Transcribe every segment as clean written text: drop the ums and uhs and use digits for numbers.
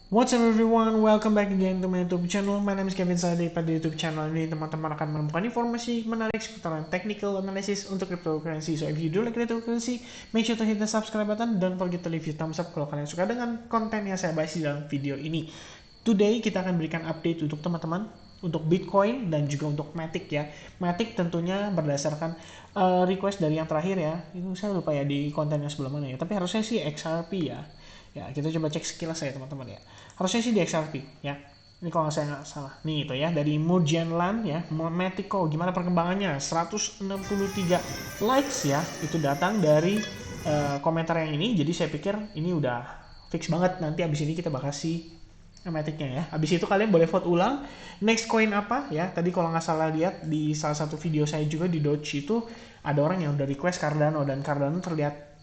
What's up everyone, welcome back again to my YouTube channel. My name is Kevin Sade. Pada YouTube channel ini teman-teman akan menemukan informasi menarik seputar technical analysis untuk cryptocurrency. So if you do like cryptocurrency, make sure to hit the subscribe button. Don't forget to leave your thumbs up kalau kalian suka dengan konten yang saya bahas di dalam video ini. Today kita akan berikan update untuk teman-teman untuk Bitcoin dan juga untuk Matic ya. Matic tentunya berdasarkan request dari yang terakhir ya. Itu saya lupa ya di konten yang sebelum mana ya. Tapi harusnya sih XRP ya. Ya, kita coba cek sekilas ya teman-teman ya. Harusnya sih di XRP ya. Ini kalau saya nggak salah. Nih itu ya, dari Mugenland ya, Matico, gimana perkembangannya? 163 likes ya, itu datang dari komentar yang ini. Jadi saya pikir ini udah fix banget. Nanti abis ini kita bakal sih Matic-nya ya. Abis itu kalian boleh vote ulang. Next coin apa ya? Tadi kalau nggak salah lihat di salah satu video saya juga di Doge itu ada orang yang udah request Cardano dan Cardano terlihat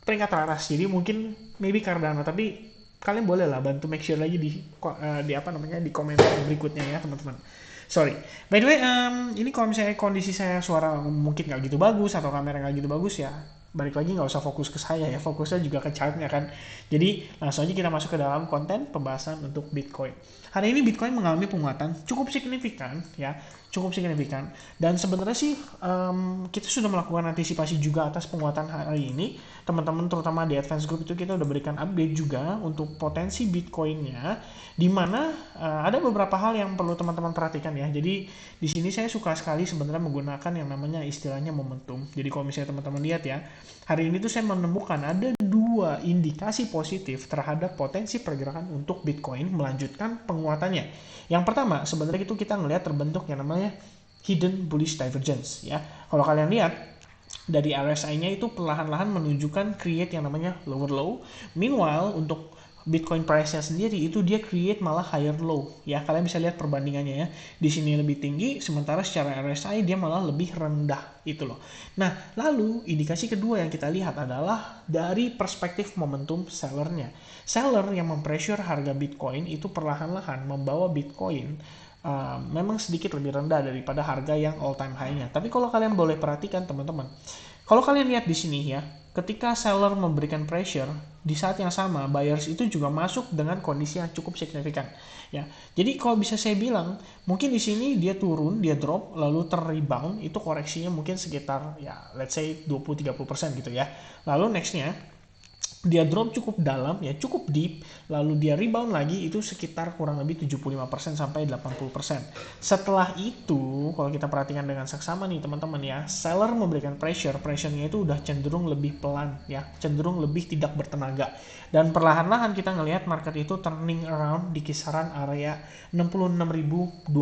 peringkat teratas. Jadi mungkin maybe Cardano, tapi kalian boleh lah bantu make sure lagi di apa namanya di komentar berikutnya ya teman-teman. Sorry. By the way, ini kalau misalnya kondisi saya suara mungkin nggak gitu bagus atau kamera nggak gitu bagus ya, balik lagi nggak usah fokus ke saya ya, fokusnya juga ke chartnya kan. Jadi langsung aja kita masuk ke dalam konten pembahasan untuk Bitcoin. Hari ini Bitcoin mengalami penguatan cukup signifikan ya, cukup signifikan. Dan sebenarnya sih kita sudah melakukan antisipasi juga atas penguatan hari ini. Teman-teman terutama di Advance Group itu kita udah berikan update juga untuk potensi Bitcoin-nya, di mana ada beberapa hal yang perlu teman-teman perhatikan ya. Jadi di sini saya suka sekali sebenarnya menggunakan yang namanya istilahnya momentum. Jadi kalau misalnya teman-teman lihat ya, hari ini tuh saya menemukan ada dua indikasi positif terhadap potensi pergerakan untuk Bitcoin melanjutkan penguatannya. Yang pertama, sebenarnya itu kita ngelihat terbentuk yang namanya hidden bullish divergence ya. Kalau kalian lihat dari RSI-nya itu perlahan-lahan menunjukkan create yang namanya lower low. Meanwhile untuk Bitcoin price-nya sendiri itu dia create malah higher low ya. Kalian bisa lihat perbandingannya ya. Di sini lebih tinggi sementara secara RSI dia malah lebih rendah itu loh. Nah, lalu indikasi kedua yang kita lihat adalah dari perspektif momentum sellernya. Seller yang mempressure harga Bitcoin itu perlahan-lahan membawa Bitcoin memang sedikit lebih rendah daripada harga yang all time high-nya. Tapi kalau kalian boleh perhatikan teman-teman, kalau kalian lihat di sini ya, ketika seller memberikan pressure, di saat yang sama buyers itu juga masuk dengan kondisi yang cukup signifikan. Ya, jadi kalau bisa saya bilang, mungkin di sini dia turun, dia drop, lalu terrebound, itu koreksinya mungkin sekitar ya, let's say 20-30% gitu ya. Lalu nextnya dia drop cukup dalam ya, cukup deep, lalu dia rebound lagi itu sekitar kurang lebih 75% sampai 80%. Setelah itu kalau kita perhatikan dengan seksama nih teman-teman ya, seller memberikan pressure-nya itu udah cenderung lebih pelan ya, cenderung lebih tidak bertenaga. Dan perlahan-lahan kita ngelihat market itu turning around di kisaran area $66.200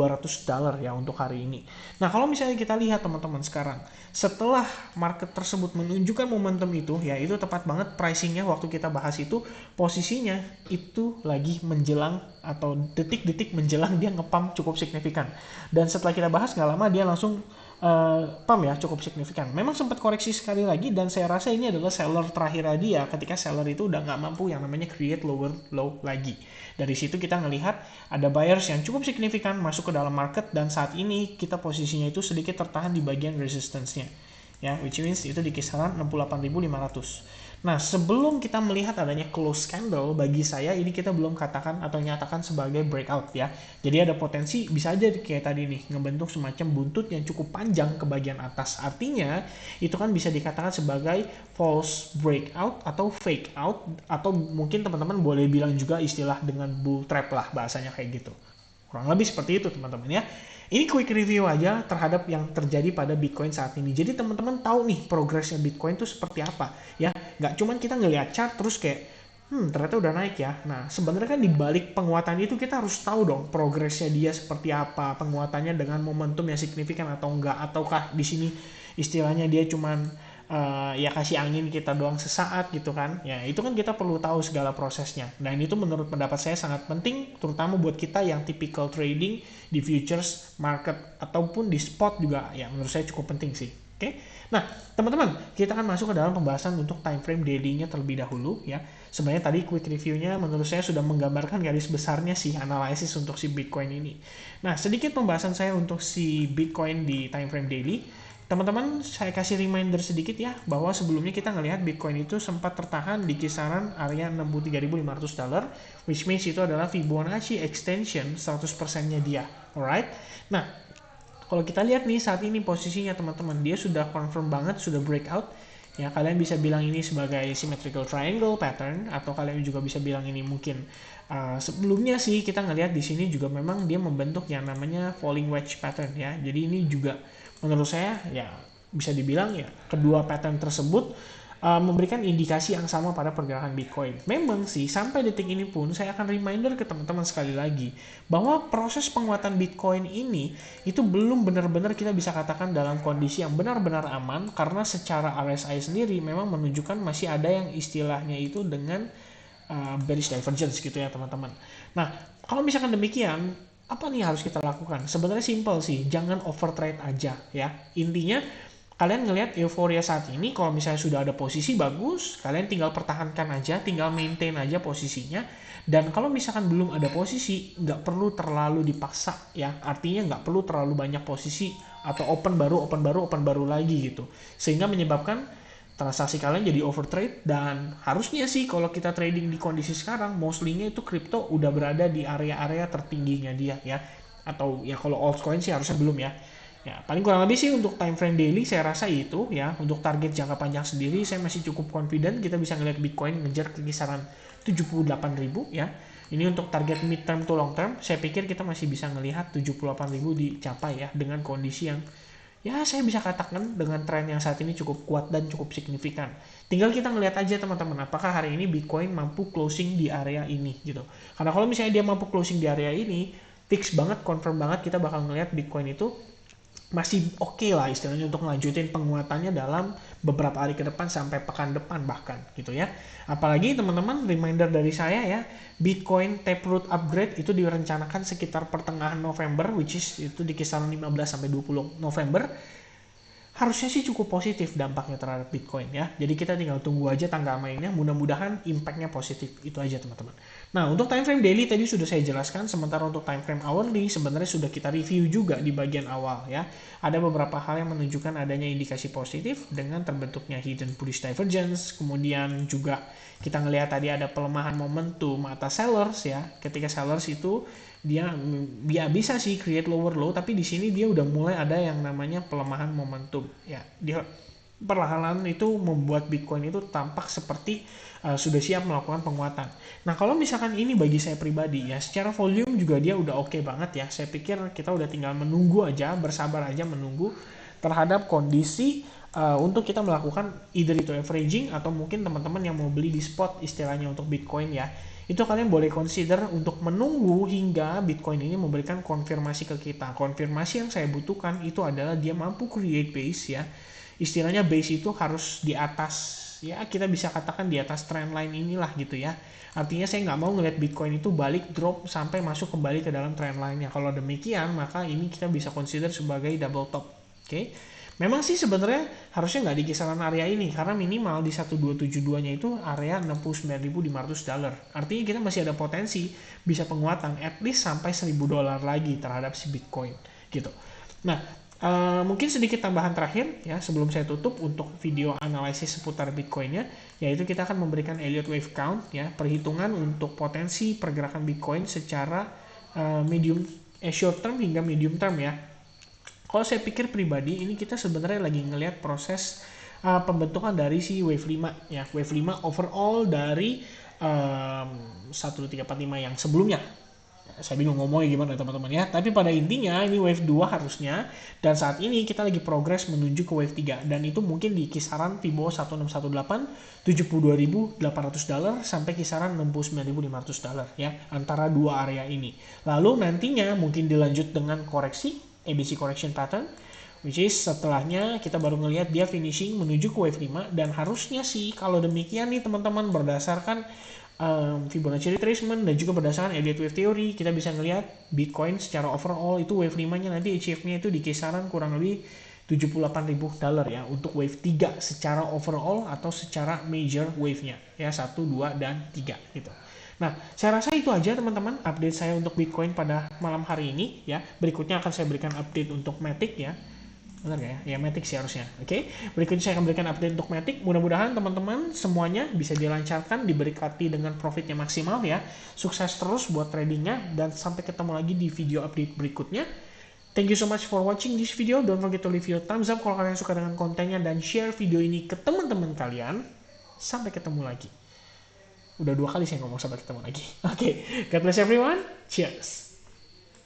ya untuk hari ini. Nah, kalau misalnya kita lihat teman-teman sekarang, setelah market tersebut menunjukkan momentum itu, ya itu tepat banget pricingnya waktu kita bahas itu, posisinya itu lagi menjelang atau detik-detik menjelang dia ngepump cukup signifikan. Dan setelah kita bahas nggak lama dia langsung pump ya cukup signifikan. Memang sempat koreksi sekali lagi dan saya rasa ini adalah seller terakhir dia ketika seller itu udah nggak mampu yang namanya create lower low lagi. Dari situ kita ngelihat ada buyers yang cukup signifikan masuk ke dalam market dan saat ini kita posisinya itu sedikit tertahan di bagian resistance-nya. Ya, which means itu di kisaran 68.500. Nah, sebelum kita melihat adanya close candle, bagi saya ini kita belum katakan atau nyatakan sebagai breakout ya. Jadi ada potensi bisa aja kayak tadi nih, ngebentuk semacam buntut yang cukup panjang ke bagian atas. Artinya, itu kan bisa dikatakan sebagai false breakout atau fake out, atau mungkin teman-teman boleh bilang juga istilah dengan bull trap lah bahasanya kayak gitu. Kurang lebih seperti itu teman-teman ya. Ini quick review aja terhadap yang terjadi pada Bitcoin saat ini. Jadi teman-teman tahu nih progresnya Bitcoin itu seperti apa ya. Nggak cuman kita ngelihat chart terus kayak ternyata udah naik ya. Nah, sebenarnya kan di balik penguatan itu kita harus tahu dong progresnya dia seperti apa, penguatannya dengan momentum yang signifikan atau enggak, ataukah di sini istilahnya dia cuman ya kasih angin kita doang sesaat gitu kan. Ya, itu kan kita perlu tahu segala prosesnya. Dan itu menurut pendapat saya sangat penting terutama buat kita yang typical trading di futures market ataupun di spot juga ya menurut saya cukup penting sih. Oke. Nah, teman-teman, kita akan masuk ke dalam pembahasan untuk time frame daily-nya terlebih dahulu ya. Sebenarnya tadi quick review-nya menurut saya sudah menggambarkan garis besarnya sih analisis untuk si Bitcoin ini. Nah, sedikit pembahasan saya untuk si Bitcoin di time frame daily. teman-teman saya kasih reminder sedikit ya, bahwa sebelumnya kita ngelihat Bitcoin itu sempat tertahan di kisaran area $63.500, which means itu adalah Fibonacci extension 100%-nya dia. Alright. Nah, kalau kita lihat nih saat ini posisinya teman-teman, dia sudah confirm banget, sudah breakout. Ya, kalian bisa bilang ini sebagai symmetrical triangle pattern, atau kalian juga bisa bilang ini mungkin sebelumnya sih kita ngelihat di sini juga memang dia membentuk yang namanya falling wedge pattern ya. Jadi ini juga menurut saya ya bisa dibilang ya kedua pattern tersebut memberikan indikasi yang sama pada pergerakan Bitcoin. Memang sih sampai detik ini pun saya akan reminder ke teman-teman sekali lagi bahwa proses penguatan Bitcoin ini itu belum benar-benar kita bisa katakan dalam kondisi yang benar-benar aman, karena secara RSI sendiri memang menunjukkan masih ada yang istilahnya itu dengan bearish divergence gitu ya teman-teman. Nah, kalau misalkan demikian, apa nih harus kita lakukan? Sebenarnya simple sih, jangan overtrade aja ya. Intinya kalian ngelihat euforia saat ini, kalau misalnya sudah ada posisi bagus, kalian tinggal pertahankan aja, tinggal maintain aja posisinya. Dan kalau misalkan belum ada posisi, nggak perlu terlalu dipaksa ya. Artinya nggak perlu terlalu banyak posisi atau open baru lagi gitu. Sehingga menyebabkan transaksi kalian jadi overtrade. Dan harusnya sih kalau kita trading di kondisi sekarang, mostly-nya itu crypto udah berada di area-area tertingginya dia ya. Atau ya kalau altcoin sih harusnya belum ya. Ya, paling kurang lebih sih untuk time frame daily saya rasa itu ya. Untuk target jangka panjang sendiri saya masih cukup confident kita bisa ngelihat Bitcoin ngejar ke kisaran 78.000 ya. Ini untuk target mid term to long term, saya pikir kita masih bisa ngelihat 78.000 dicapai ya dengan kondisi yang ya saya bisa katakan dengan tren yang saat ini cukup kuat dan cukup signifikan. Tinggal kita ngelihat aja teman-teman, apakah hari ini Bitcoin mampu closing di area ini gitu. Karena kalau misalnya dia mampu closing di area ini, fix banget, confirm banget kita bakal ngelihat Bitcoin itu masih oke lah istilahnya untuk ngelanjutin penguatannya dalam beberapa hari ke depan sampai pekan depan bahkan gitu ya. Apalagi teman-teman, reminder dari saya ya, Bitcoin Taproot upgrade itu direncanakan sekitar pertengahan November, which is itu di kisaran 15 sampai 20 November. Harusnya sih cukup positif dampaknya terhadap Bitcoin ya. Jadi kita tinggal tunggu aja tanggal mainnya, mudah-mudahan impactnya positif. Itu aja teman-teman. Nah, untuk time frame daily tadi sudah saya jelaskan, sementara untuk time frame hourly sebenarnya sudah kita review juga di bagian awal ya. Ada beberapa hal yang menunjukkan adanya indikasi positif dengan terbentuknya hidden bullish divergence, kemudian juga kita ngelihat tadi ada pelemahan momentum atas sellers ya. Ketika sellers itu dia bisa sih create lower low, tapi di sini dia udah mulai ada yang namanya pelemahan momentum ya. Dia perlahan itu membuat Bitcoin itu tampak seperti sudah siap melakukan penguatan. Nah, kalau misalkan ini bagi saya pribadi ya, secara volume juga dia udah oke banget ya. Saya pikir kita udah tinggal menunggu aja, bersabar aja menunggu terhadap kondisi untuk kita melakukan either itu averaging atau mungkin teman-teman yang mau beli di spot istilahnya untuk Bitcoin ya. Itu kalian boleh consider untuk menunggu hingga Bitcoin ini memberikan konfirmasi ke kita. Konfirmasi yang saya butuhkan itu adalah dia mampu create base ya. Istilahnya base itu harus di atas, ya kita bisa katakan di atas trendline inilah gitu ya. Artinya saya nggak mau ngeliat Bitcoin itu balik drop sampai masuk kembali ke dalam trendline-nya. Kalau demikian maka ini kita bisa consider sebagai double top. Oke. Memang sih sebenarnya harusnya nggak di kisaran area ini, karena minimal di 1272-nya itu area $69.500. Artinya kita masih ada potensi bisa penguatan at least sampai $1.000 lagi terhadap si Bitcoin gitu. Nah, mungkin sedikit tambahan terakhir ya sebelum saya tutup untuk video analisis seputar Bitcoinnya, yaitu kita akan memberikan Elliott Wave Count ya, perhitungan untuk potensi pergerakan Bitcoin secara short term hingga medium term ya. Kalau saya pikir pribadi ini kita sebenarnya lagi ngelihat proses pembentukan dari si wave 5 ya, wave 5 overall dari 1345 yang sebelumnya. Saya bingung ngomongnya gimana teman-teman ya, tapi pada intinya ini wave 2 harusnya, dan saat ini kita lagi progres menuju ke wave 3, dan itu mungkin di kisaran Fibo 1618 $72.800 sampai kisaran $69.500 ya, antara dua area ini. Lalu nantinya mungkin dilanjut dengan koreksi ABC correction pattern, which is setelahnya kita baru ngelihat dia finishing menuju ke wave 5, dan harusnya sih kalau demikian nih teman-teman berdasarkan Fibonacci retracement dan juga berdasarkan Elliott Wave Theory, kita bisa ngelihat Bitcoin secara overall itu wave 5-nya nanti achieve-nya itu di kisaran kurang lebih $78.000 ya untuk wave 3 secara overall atau secara major wave-nya ya, 1, 2, dan 3 gitu. Nah, saya rasa itu aja teman-teman update saya untuk Bitcoin pada malam hari ini ya. Berikutnya akan saya berikan update untuk Matic ya. Benar nggak ya? Ya Matic sih harusnya. Oke, berikutnya saya akan berikan update untuk Matic. Mudah-mudahan teman-teman semuanya bisa dilancarkan, diberkati dengan profitnya maksimal ya. Sukses terus buat tradingnya dan sampai ketemu lagi di video update berikutnya. Thank you so much for watching this video. Don't forget to leave your thumbs up kalau kalian suka dengan kontennya dan share video ini ke teman-teman kalian. Sampai ketemu lagi. Udah 2 kali saya ngomong sampai ketemu lagi. Oke, God bless everyone. Cheers.